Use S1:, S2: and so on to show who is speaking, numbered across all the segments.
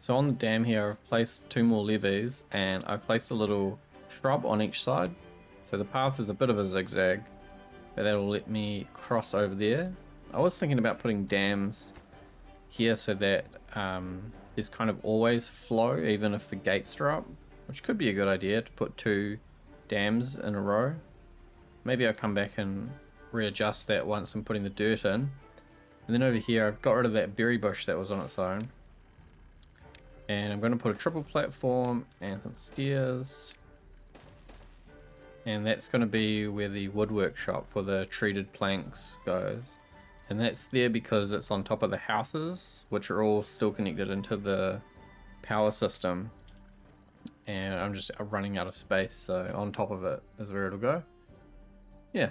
S1: So on the dam here, I've placed 2 more levees and I've placed a little shrub on each side. So the path is a bit of a zigzag, but that'll let me cross over there. I was thinking about putting dams here so that there's kind of always flow even if the gates are up, which could be a good idea to put 2 dams in a row. Maybe I'll come back and readjust that once I'm putting the dirt in. And then over here I've got rid of that berry bush that was on its own. And I'm going to put a triple platform and some stairs. And that's going to be where the woodwork shop for the treated planks goes. And that's there because it's on top of the houses, which are all still connected into the power system. And I'm just running out of space, so on top of it is where it'll go. Yeah.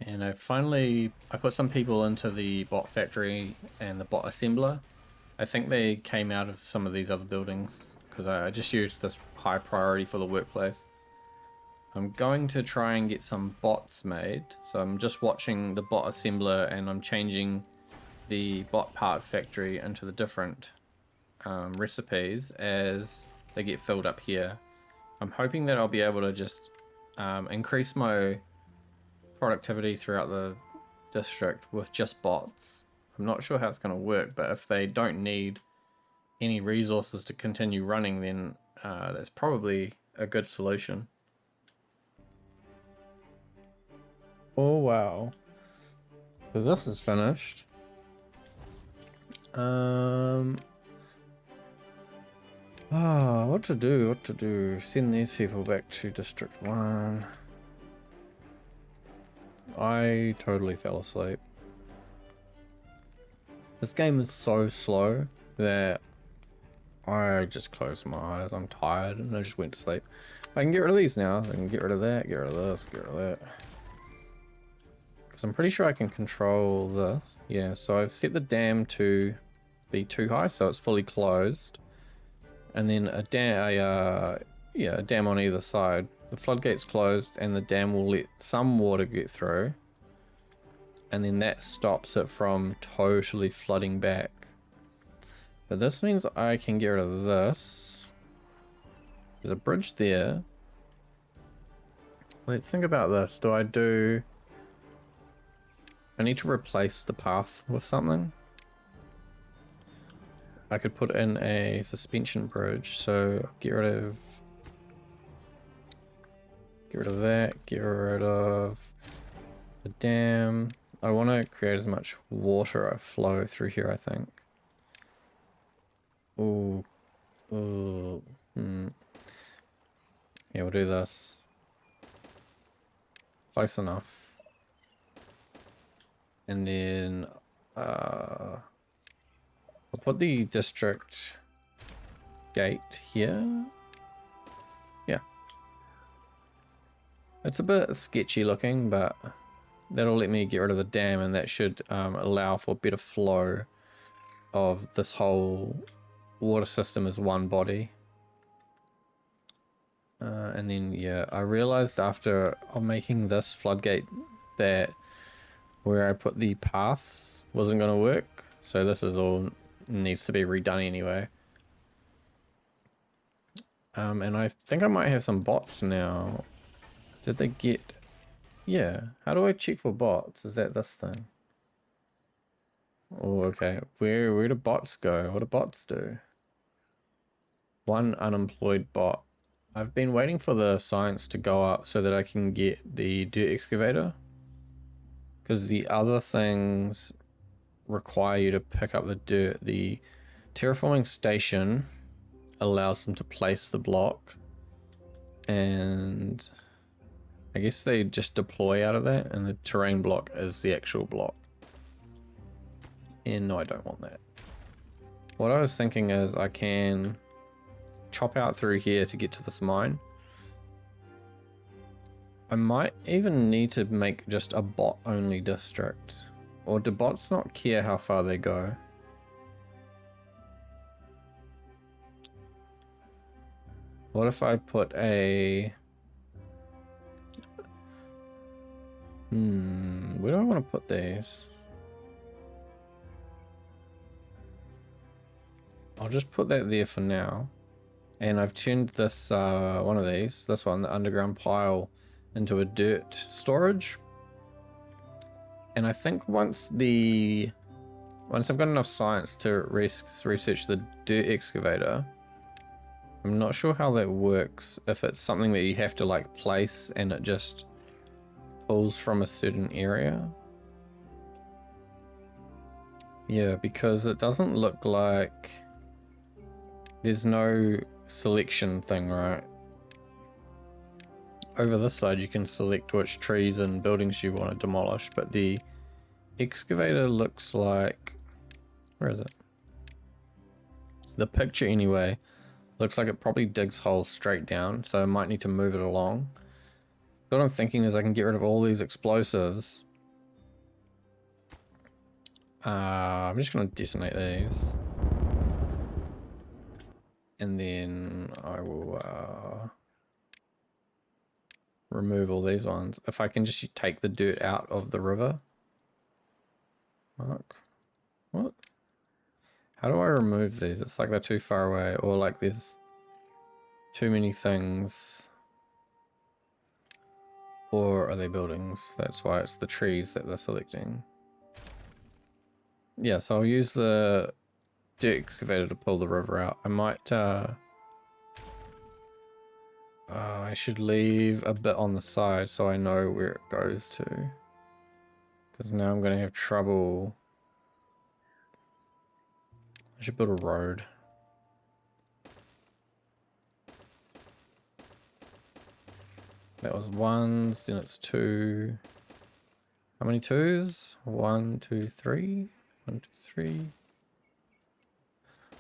S1: And I put some people into the bot factory and the bot assembler. I think they came out of some of these other buildings because I just used this high priority for the workplace. I'm going to try and get some bots made. So I'm just watching the bot assembler and I'm changing the bot part factory into the different recipes as they get filled up here. I'm hoping that I'll be able to just increase my productivity throughout the district with just bots. I'm not sure how it's going to work, but if they don't need any resources to continue running, then that's probably a good solution. Oh wow. So this is finished. What to do? Send these people back to District 1. I totally fell asleep. This game is so slow that I just closed my eyes. I'm tired and I just went to sleep. I can get rid of these now. I can get rid of that, get rid of this, get rid of that. Because I'm pretty sure I can control the... Yeah, so I've set the dam to be too high, so it's fully closed. And then a dam on either side. The floodgate's closed and the dam will let some water get through. And then that stops it from totally flooding back. But this means I can get rid of this. There's a bridge there. Let's think about this. I need to replace the path with something. I could put in a suspension bridge, so get rid of that, get rid of the dam. I want to create as much water flow through here, I think. Ooh. Yeah, we'll do this. Close enough. And then I'll put the district gate here. Yeah. It's a bit sketchy looking, but that'll let me get rid of the dam and that should allow for better flow of this whole water system as one body. And then, yeah, I realized after making this floodgate that where I put the paths wasn't going to work. So this is all needs to be redone anyway. And I think I might have some bots now. Did they get... Yeah, how do I check for bots? Is that this thing? Oh, okay. Where do bots go? What do bots do? One unemployed bot. I've been waiting for the science to go up so that I can get the dirt excavator. Because the other things require you to pick up the dirt. The terraforming station allows them to place the block. And I guess they just deploy out of that. And the terrain block is the actual block. And no, I don't want that. What I was thinking is I can chop out through here to get to this mine. I might even need to make just a bot only district. Or do bots not care how far they go? What if I put a... where do I want to put these? I'll just put that there for now. And I've turned this, one of these, this one, the underground pile, into a dirt storage. And I think once I've got enough science to research the dirt excavator, I'm not sure how that works, if it's something that you have to like place and it just pulls from a certain area. Yeah, because it doesn't look like there's no selection thing, right? Over this side you can select which trees and buildings you want to demolish, but the excavator looks like, where is it? The picture anyway, looks like it probably digs holes straight down, so I might need to move it along. So what I'm thinking is I can get rid of all these explosives. I'm just going to detonate these. And then I will remove all these ones. If I can just take the dirt out of the river. Mark. What? How do I remove these? It's like they're too far away, or like there's too many things. Or are they buildings? That's why it's the trees that they're selecting. Yeah, so I'll use the dirt excavator to pull the river out. I might, I should leave a bit on the side so I know where it goes to. Because now I'm going to have trouble. I should build a road. That was ones, then it's two. How many twos? 1, 2, 3. 1, 2, 3.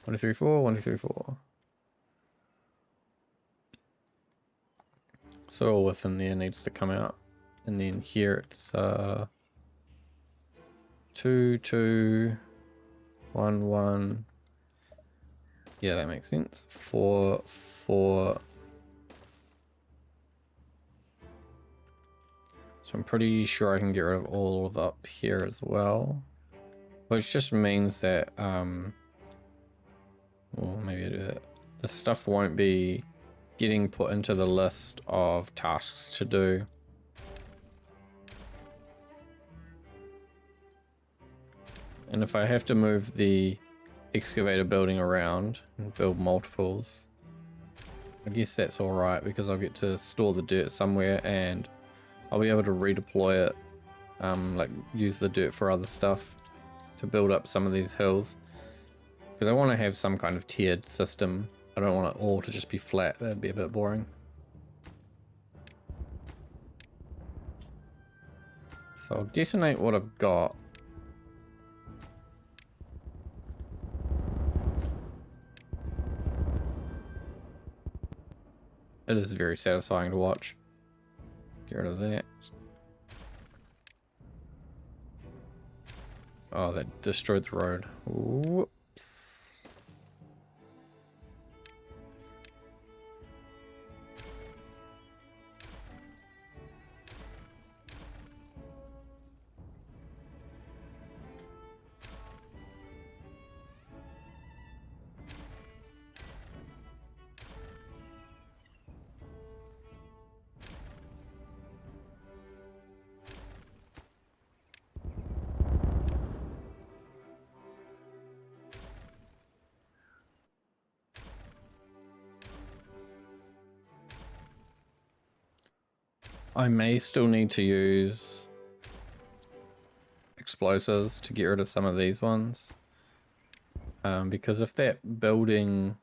S1: 1, 2, 3, 4. 1, 2, 3, 4. So all within there needs to come out. And then here it's 2, 2, 1, 1. Yeah, that makes sense. 4, 4. So I'm pretty sure I can get rid of all of up here as well. Which just means that, well, maybe I do that. The stuff won't be getting put into the list of tasks to do. And if I have to move the excavator building around and build multiples, I guess that's alright because I'll get to store the dirt somewhere and I'll be able to redeploy it, like use the dirt for other stuff to build up some of these hills. Because I want to have some kind of tiered system. I don't want it all to just be flat, that'd be a bit boring. So I'll detonate what I've got. It is very satisfying to watch. Get rid of that. Oh, that destroyed the road. Whoops. I may still need to use explosives to get rid of some of these ones. Because if that building,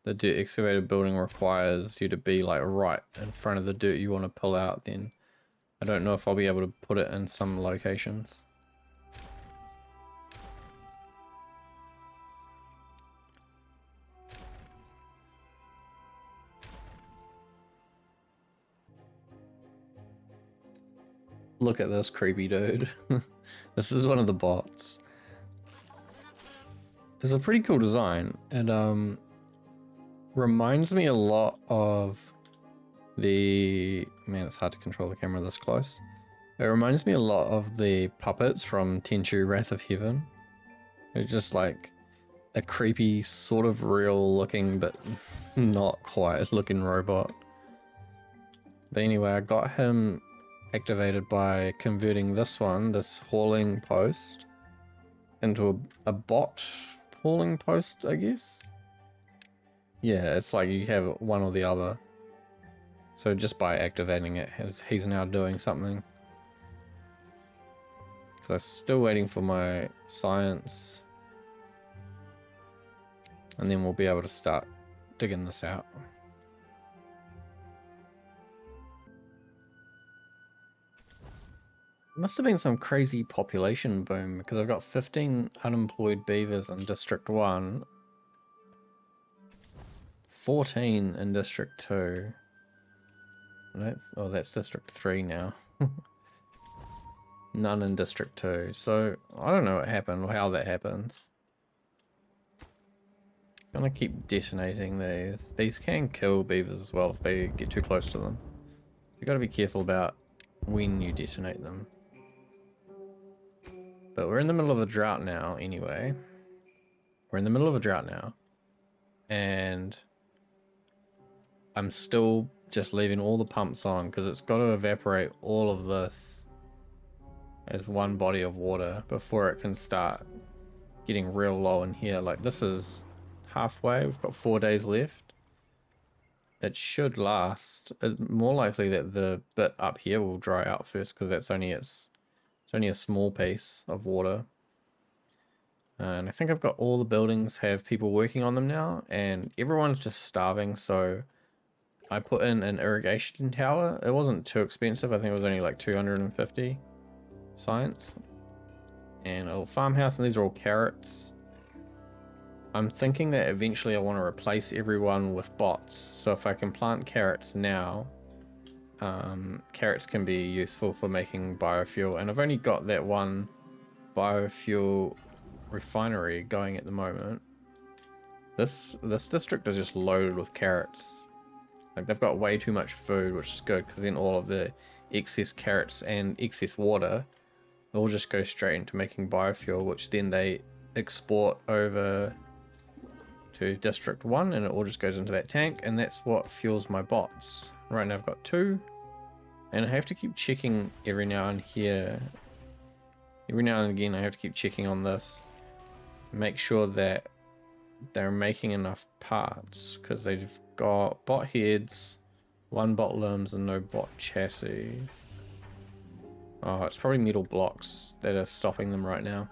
S1: the dirt excavator building requires you to be like right in front of the dirt you want to pull out, then I don't know if I'll be able to put it in some locations. Look at this creepy dude. This is one of the bots. It's a pretty cool design. It reminds me a lot of the... Man, it's hard to control the camera this close. It reminds me a lot of the puppets from Tenchu Wrath of Heaven. It's just like a creepy, sort of real looking, but not quite looking robot. But anyway, I got him activated by converting this one, this hauling post, into a bot hauling post, I guess. Yeah, it's like you have one or the other. So just by activating it, he's now doing something. Because I'm still waiting for my science. And then we'll be able to start digging this out. Must have been some crazy population boom, because I've got 15 unemployed beavers in District 1. 14 in District 2. Oh, that's District 3 now. None in District 2. So, I don't know what happened or how that happens. I'm gonna keep detonating these. These can kill beavers as well if they get too close to them. You gotta be careful about when you detonate them. But we're in the middle of a drought now anyway. We're in the middle of a drought now. And I'm still just leaving all the pumps on because it's got to evaporate all of this as one body of water before it can start getting real low in here. Like this is halfway, we've got 4 days left. It should last. It's more likely that the bit up here will dry out first because that's only it's only a small piece of water. And I think I've got all the buildings have people working on them now and everyone's just starving, so I put in an irrigation tower. It wasn't too expensive. I think it was only like 250 science. And a little farmhouse, and these are all carrots. I'm thinking that eventually I want to replace everyone with bots. So if I can plant carrots now, carrots can be useful for making biofuel. And I've only got that one biofuel refinery going at the moment. This district is just loaded with carrots. Like they've got way too much food, which is good because then all of the excess carrots and excess water all just go straight into making biofuel, which then they export over to District 1 and it all just goes into that tank, and that's what fuels my bots. Right now I've got 2, and I have to keep checking every now and here. Every now and again I have to keep checking on this. Make sure that they're making enough parts, because they've got bot heads, 1 bot limbs, and no bot chassis. Oh, it's probably metal blocks that are stopping them right now.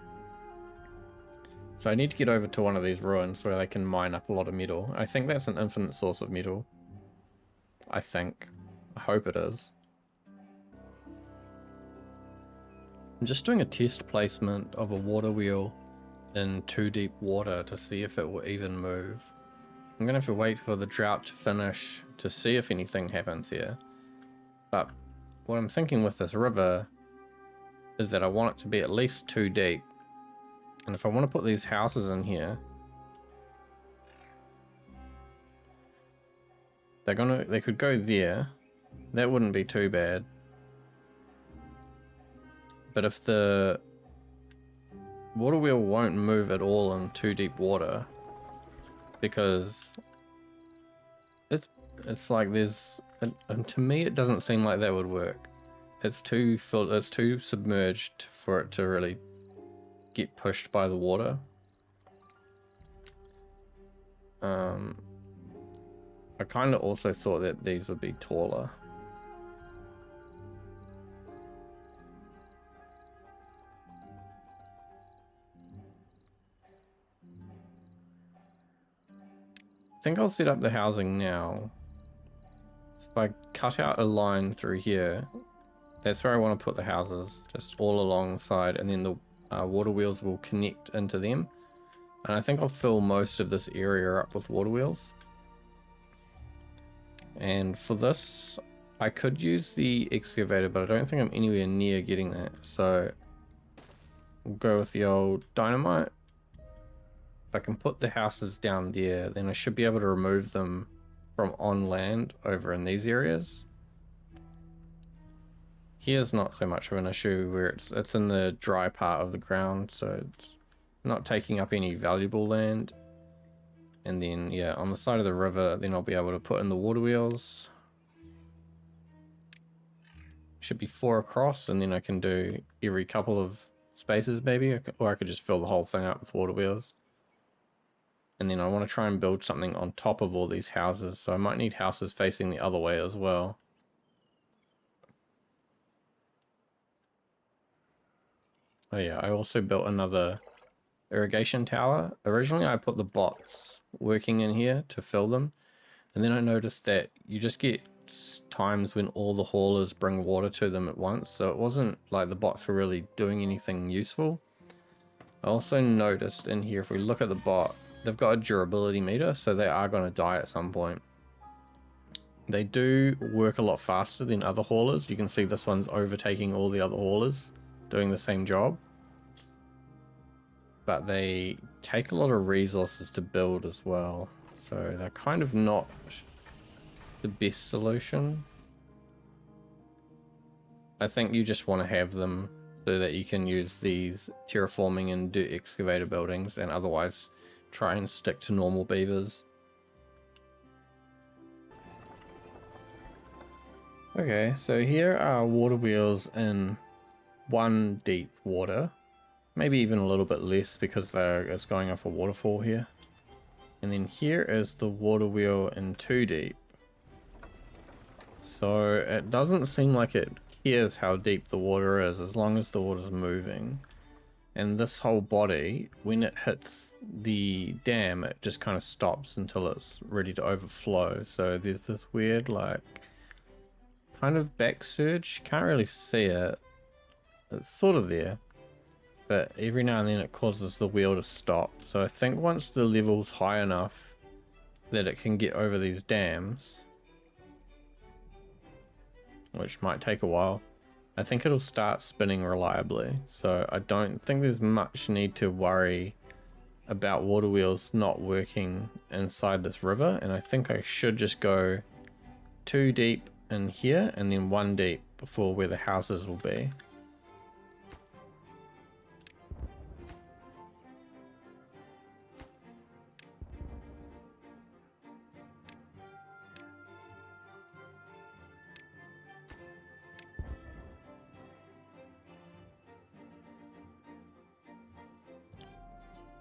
S1: So I need to get over to one of these ruins where they can mine up a lot of metal. I think that's an infinite source of metal. I think. I hope it is. I'm just doing a test placement of a water wheel in 2 deep water to see if it will even move. I'm gonna have to wait for the drought to finish to see if anything happens here. But what I'm thinking with this river is that I want it to be at least 2 deep. And if I want to put these houses in here, they could go there. That wouldn't be too bad. But if the water wheel won't move at all in 2 deep water, because it's like there's, and to me it doesn't seem like that would work. It's too submerged for it to really get pushed by the water. I kind of also thought that these would be taller. I think I'll set up the housing now. So if I cut out a line through here, that's where I want to put the houses, just all alongside, and then the water wheels will connect into them. And I think I'll fill most of this area up with water wheels. And for this, I could use the excavator, but I don't think I'm anywhere near getting that. So we'll go with the old dynamite. If I can put the houses down there, then I should be able to remove them from on land over in these areas. Here's not so much of an issue where it's in the dry part of the ground, so not taking up any valuable land. And then, yeah, on the side of the river, then I'll be able to put in the water wheels. Should be 4 across, and then I can do every couple of spaces maybe, or I could just fill the whole thing up with water wheels. And then I want to try and build something on top of all these houses, so I might need houses facing the other way as well. Oh yeah, I also built another irrigation tower. Originally I put the bots working in here to fill them, and then I noticed that you just get times when all the haulers bring water to them at once, so it wasn't like the bots were really doing anything useful. I also noticed in here, if we look at the bot, they've got a durability meter, so they are going to die at some point. They do work a lot faster than other haulers. You can see this one's overtaking all the other haulers doing the same job, but they take a lot of resources to build as well, so they're kind of not the best solution. I think you just want to have them so that you can use these terraforming and dirt excavator buildings, and otherwise try and stick to normal beavers. Okay, so here are water wheels in 1 deep water, maybe even a little bit less because it's going off a waterfall here. And then here is the water wheel in 2 deep. So it doesn't seem like it cares how deep the water is as long as the water's moving. And this whole body, when it hits the dam, it just kind of stops until it's ready to overflow. So there's this weird, like, kind of back surge. Can't really see it. It's sort of there, but every now and then it causes the wheel to stop. So I think once the level's high enough that it can get over these dams, which might take a while, I think it'll start spinning reliably. So I don't think there's much need to worry about water wheels not working inside this river. And I think I should just go 2 deep in here and then 1 deep before where the houses will be.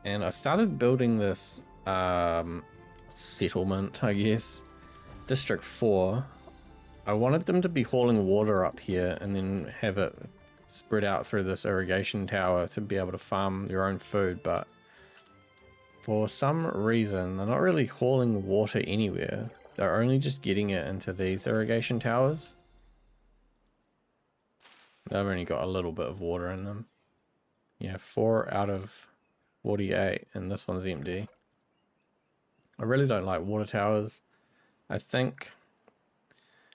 S1: And I started building this settlement, I guess, District 4. I wanted them to be hauling water up here and then have it spread out through this irrigation tower to be able to farm their own food, but for some reason they're not really hauling water anywhere. They're only just getting it into these irrigation towers. They've only got a little bit of water in them. Yeah, 4 out of 48, and this one's empty. I really don't like water towers. I think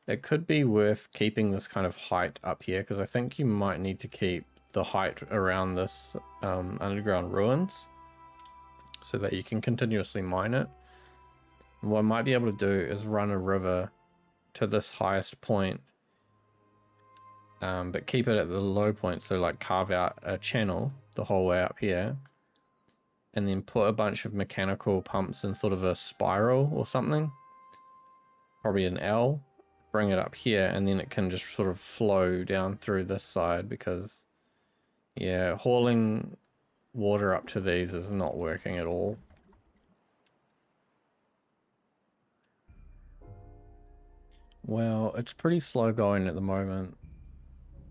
S1: it could be worth keeping this kind of height up here, because I think you might need to keep the height around this underground ruins so that you can continuously mine it. And what I might be able to do is run a river to this highest point, but keep it at the low point, so like carve out a channel the whole way up here, and then put a bunch of mechanical pumps in sort of a spiral or something, probably an L, bring it up here, and then it can just sort of flow down through this side, because yeah, hauling water up to these is not working at all. Well, it's pretty slow going at the moment.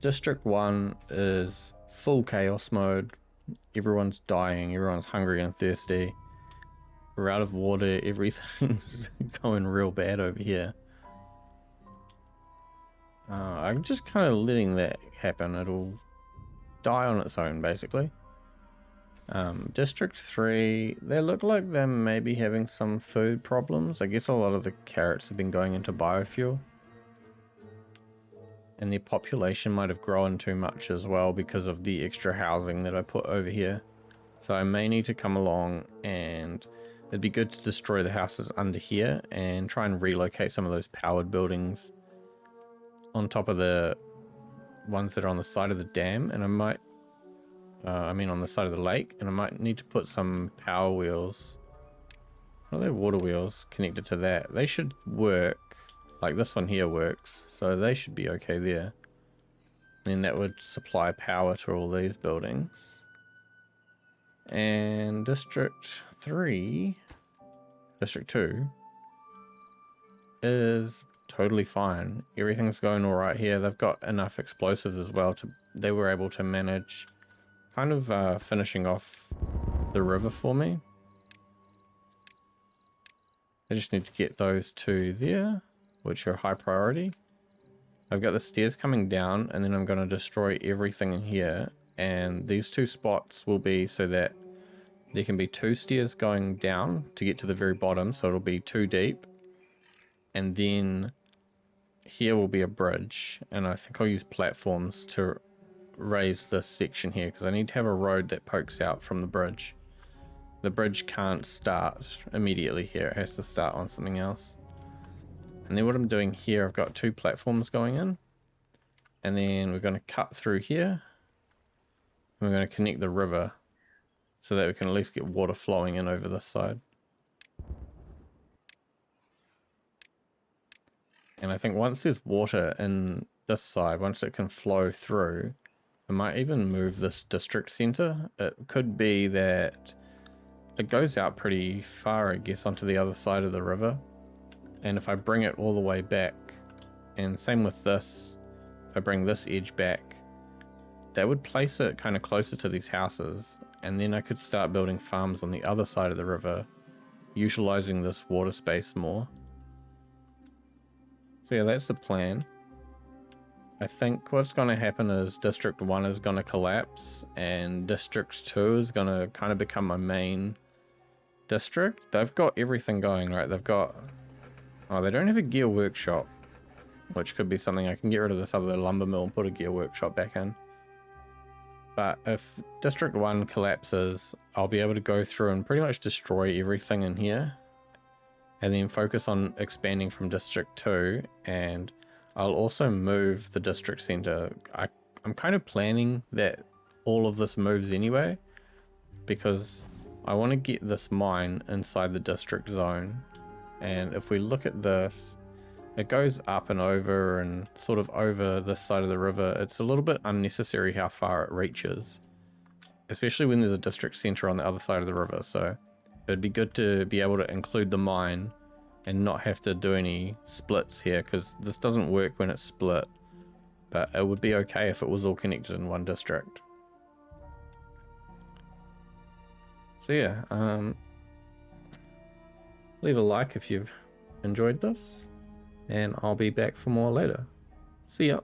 S1: District 1 is full chaos mode. Everyone's dying, everyone's hungry and thirsty. We're out of water, everything's going real bad over here. I'm just kind of letting that happen. It'll die on its own, basically. District 3, they look like they may be having some food problems. I guess a lot of the carrots have been going into biofuel. And their population might have grown too much as well because of the extra housing that I put over here. So I may need to come along, and it'd be good to destroy the houses under here and try and relocate some of those powered buildings on top of the ones that are on the side of the dam. And I might I mean on the side of the lake, and I might need to put some power wheels. What are they, water wheels connected to that? They should work. Like this one here works, so they should be okay there. Then that would supply power to all these buildings. And District 3, District 2 is totally fine. Everything's going all right here. They've got enough explosives as well to, they were able to manage kind of finishing off the river for me. I just need to get those two there, which are high priority. I've got the stairs coming down, and then I'm going to destroy everything in here. And these two spots will be so that there can be two stairs going down to get to the very bottom, so it'll be 2 deep. And then here will be a bridge, and I think I'll use platforms to raise this section here, because I need to have a road that pokes out from the bridge. The bridge can't start immediately here, it has to start on something else. And then what I'm doing here, I've got 2 platforms going in, and then we're going to cut through here, and we're going to connect the river so that we can at least get water flowing in over this side. And I think once there's water in this side, once it can flow through, I might even move this district center. It could be that it goes out pretty far, I guess, onto the other side of the river. And if I bring it all the way back, and same with this, if I bring this edge back, that would place it kind of closer to these houses. And then I could start building farms on the other side of the river, utilizing this water space more. So yeah, that's the plan. I think what's going to happen is District 1 is going to collapse, and District 2 is going to kind of become my main district. They've got everything going, right? They've got... Oh, they don't have a gear workshop, which could be something. I can get rid of this other lumber mill and put a gear workshop back in. But if District 1 collapses, I'll be able to go through and pretty much destroy everything in here, and then focus on expanding from District 2, and I'll also move the district center. I'm kind of planning that all of this moves anyway, because I want to get this mine inside the district zone. And if we look at this, it goes up and over and sort of over this side of the river. It's a little bit unnecessary how far it reaches, especially when there's a district center on the other side of the river. So it'd be good to be able to include the mine and not have to do any splits here, because this doesn't work when it's split, but it would be okay if it was all connected in one district. So yeah, leave a like if you've enjoyed this, and I'll be back for more later. See ya.